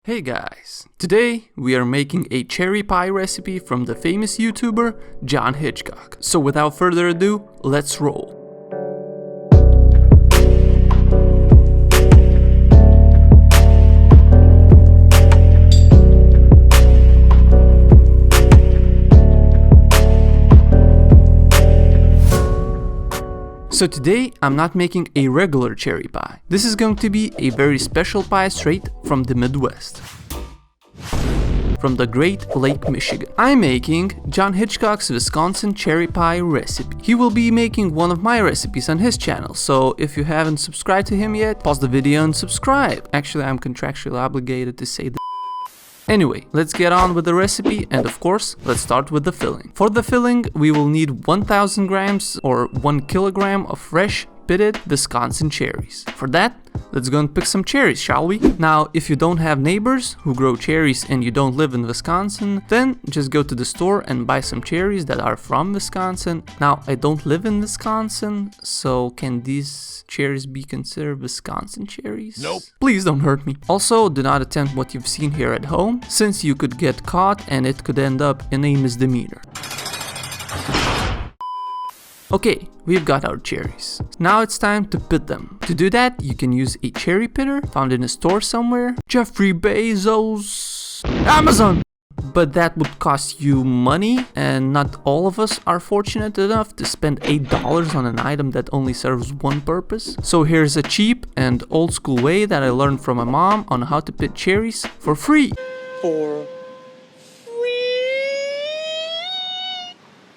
Hey guys, today we are making a cherry pie recipe from the famous YouTuber John Hitchcock. So without further ado, let's roll. So today I'm not making a regular cherry pie. This is going to be a very special pie straight from the Midwest. From the Great Lake, Michigan. I'm making John Hitchcock's Wisconsin cherry pie recipe. He will be making one of my recipes on his channel, so if you haven't subscribed to him yet, pause the video and subscribe. Actually, I'm contractually obligated to say that. Anyway, let's get on with the recipe, and of course, let's start with the filling. For the filling, we will need 1000 grams or 1 kilogram of fresh pitted Wisconsin cherries. For that, let's go and pick some cherries, shall we? Now, if you don't have neighbors who grow cherries and you don't live in Wisconsin, then just go to the store and buy some cherries that are from Wisconsin. Now, I don't live in Wisconsin, so can these cherries be considered Wisconsin cherries? Nope. Please don't hurt me. Also, do not attempt what you've seen here at home, since you could get caught and it could end up in a misdemeanor. Okay, we've got our cherries. Now it's time to pit them. To do that, you can use a cherry pitter found in a store somewhere. Jeffrey Bezos, Amazon! But that would cost you money, and not all of us are fortunate enough to spend $8 on an item that only serves one purpose. So here's a cheap and old school way that I learned from my mom on how to pit cherries for free.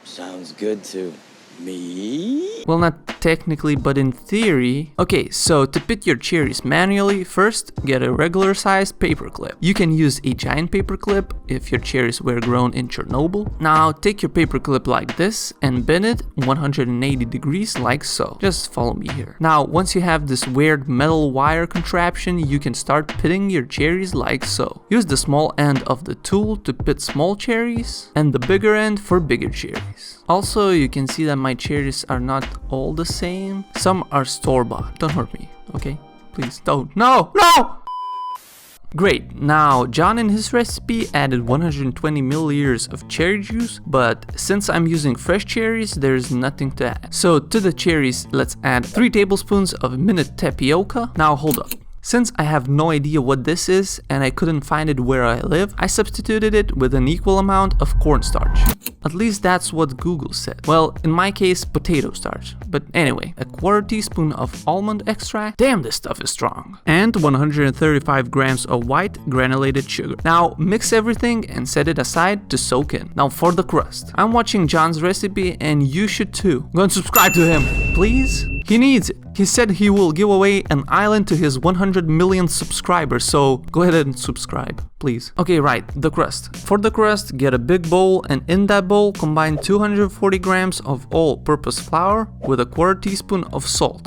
Sounds good to me. Well, not technically, but in theory. Okay, so to pit your cherries manually, first get a regular sized paper clip. You can use a giant paper clip if your cherries were grown in Chernobyl. Now take your paper clip like this and bend it 180 degrees like so. Just follow me here. Now, once you have this weird metal wire contraption, you can start pitting your cherries like so. Use the small end of the tool to pit small cherries and the bigger end for bigger cherries. Also, you can see that my cherries are not all the same. Some are store-bought. Don't hurt me, okay? Please don't. No! No! Great, now John in his recipe added 120 milliliters of cherry juice, but since I'm using fresh cherries, there's nothing to add. So to the cherries, let's add 3 tablespoons of minute tapioca. Now hold up. Since I have no idea what this is and I couldn't find it where I live, I substituted it with an equal amount of cornstarch. At least that's what Google said. Well, in my case, potato starch. But anyway, a quarter teaspoon of almond extract. Damn, this stuff is strong. And 135 grams of white granulated sugar. Now mix everything and set it aside to soak in. Now for the crust. I'm watching John's recipe and you should too. Go and subscribe to him, please. He needs it. He said he will give away an island to his 100 million subscribers, so go ahead and subscribe, please. Okay, right, the crust. For the crust, get a big bowl, and in that bowl, combine 240 grams of all-purpose flour with a quarter teaspoon of salt.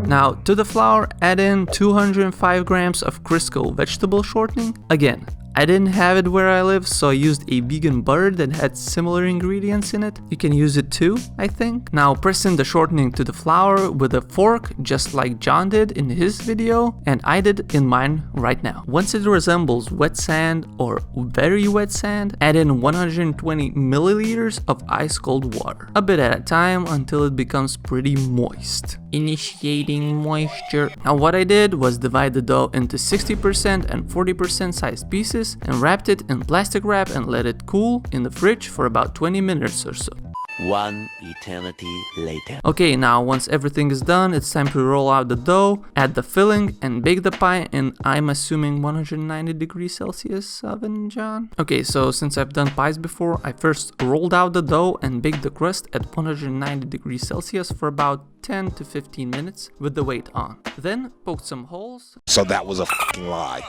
Now, to the flour, add in 205 grams of Crisco vegetable shortening. Again, I didn't have it where I live, so I used a vegan butter that had similar ingredients in it. You can use it too, I think. Now press in the shortening to the flour with a fork, just like John did in his video, and I did in mine right now. Once it resembles wet sand or very wet sand, add in 120 milliliters of ice cold water. A bit at a time until it becomes pretty moist. Initiating moisture. Now what I did was divide the dough into 60% and 40% sized pieces and wrapped it in plastic wrap and let it cool in the fridge for about 20 minutes or so. One eternity later. Okay, now once everything is done, it's time to roll out the dough, add the filling, and bake the pie in, I'm assuming, 190 degrees Celsius oven, John? Okay, so since I've done pies before, I first rolled out the dough and baked the crust at 190 degrees Celsius for about 10 to 15 minutes with the weight on. Then poked some holes. So that was a fucking lie.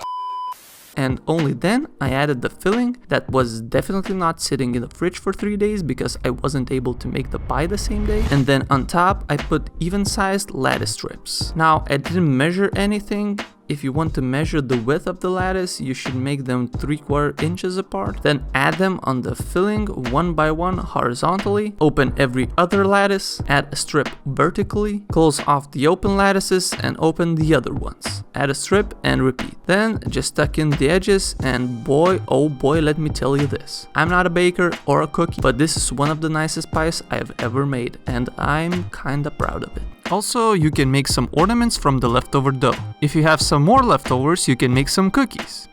And only then I added the filling that was definitely not sitting in the fridge for 3 days because I wasn't able to make the pie the same day. And then on top I put even sized lattice strips. Now I didn't measure anything, if you want to measure the width of the lattice, you should make them 3/4 inches apart. Then add them on the filling one by one horizontally. Open every other lattice, add a strip vertically, close off the open lattices and open the other ones. Add a strip and repeat. Then just tuck in the edges, and boy, oh boy, let me tell you this. I'm not a baker or a cookie, but this is one of the nicest pies I've ever made, and I'm kinda proud of it. Also, you can make some ornaments from the leftover dough. If you have some more leftovers, you can make some cookies.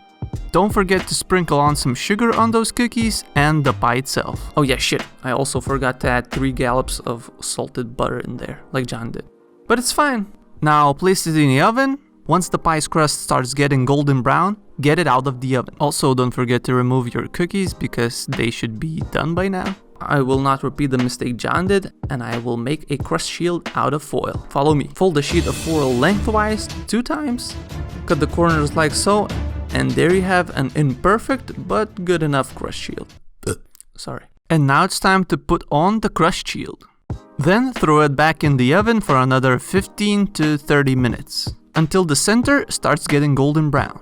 Don't forget to sprinkle on some sugar on those cookies and the pie itself. Oh yeah, shit, I also forgot to add 3 gallops of salted butter in there, like John did. But it's fine. Now place it in the oven. Once the pie's crust starts getting golden brown, get it out of the oven. Also, don't forget to remove your cookies because they should be done by now. I will not repeat the mistake John did, and I will make a crust shield out of foil. Follow me. Fold the sheet of foil lengthwise 2 times, cut the corners like so, and there you have an imperfect but good enough crust shield. Sorry. And now it's time to put on the crust shield. Then throw it back in the oven for another 15 to 30 minutes, until the center starts getting golden brown.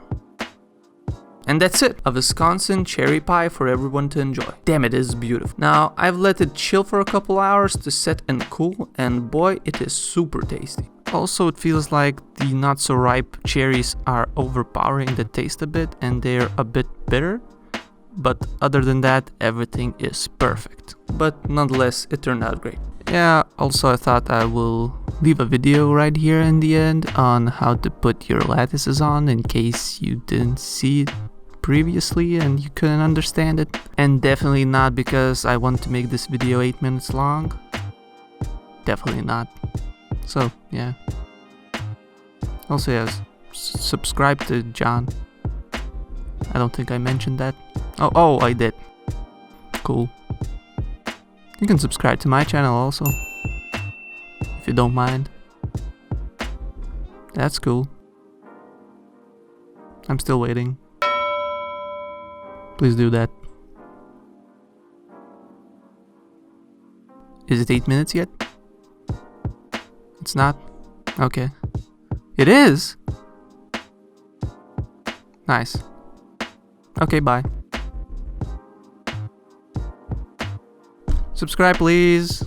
And that's it, a Wisconsin cherry pie for everyone to enjoy. Damn, it is beautiful. Now, I've let it chill for a couple hours to set and cool, and boy, it is super tasty. Also, it feels like the not so ripe cherries are overpowering the taste a bit, and they're a bit bitter. But other than that, everything is perfect. But nonetheless, it turned out great. Yeah, also I thought I will leave a video right here in the end on how to put your lattices on in case you didn't see it previously and you couldn't understand it. And definitely not because I want to make this video 8 minutes long. Definitely not. So, yeah. Also, yes, subscribe to John. I don't think I mentioned that. Oh, I did. Cool. You can subscribe to my channel also, if you don't mind. That's cool. I'm still waiting. Please do that. Is it 8 minutes yet? It's not? Okay. It is? Nice. Okay, bye. Subscribe, please.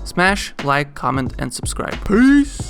Smash, like, comment, and subscribe. Peace!